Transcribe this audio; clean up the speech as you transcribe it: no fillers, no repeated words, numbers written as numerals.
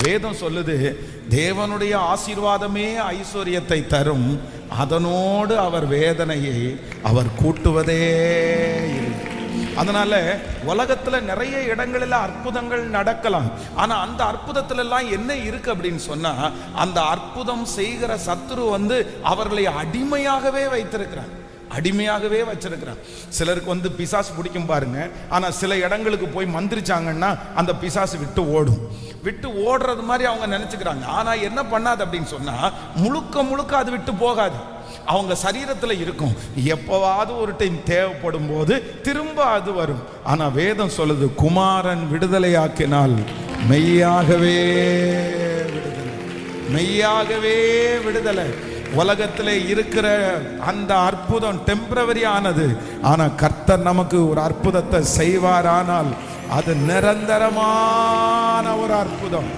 வேதம் சொல்லுது, தேவனுடைய ஆசீர்வாதமே ஐஸ்வர்யத்தை தரும், அதனோடு அவர் வேதனையை அவர் கூட்டுவதே இல்லை. அதனால உலகத்துல நிறைய இடங்களில் அற்புதங்கள் நடக்கலாம். ஆனா அந்த அற்புதத்துல எல்லாம் என்ன இருக்கு அப்படின்னு சொன்னா, அந்த அற்புதம் செய்கிற சத்துரு அவர்களை அடிமையாகவே வைத்திருக்கிறார், அடிமையாகவே வச்சிருக்கிறான். சிலருக்கு பிசாசு பிடிக்கும் பாருங்க. ஆனா சில இடங்களுக்கு போய் மந்திரிச்சாங்கன்னா அந்த பிசாசு விட்டு ஓடுறது மாதிரி அவங்க நினைச்சுக்கிறாங்க. ஆனா என்ன பண்ணாது அப்படின்னு சொன்னா, முழுக்க முழுக்க அது விட்டு போகாது, அவங்க சரீரத்துல இருக்கும். எப்பவாவது ஒரு டைம் தேவைப்படும் போது திரும்ப அது வரும். ஆனா வேதம் சொல்லுது, குமாரன் விடுதலையாக்கினால் மெய்யாகவே விடுதலை, மெய்யாகவே விடுதலை. உலகத்தில் இருக்கிற அந்த அற்புதம் டெம்பரவரி ஆனது. ஆனா கர்த்தர் நமக்கு ஒரு அற்புதத்தை செய்வாரானால் அது நிரந்தரமான ஒரு அற்புதம்.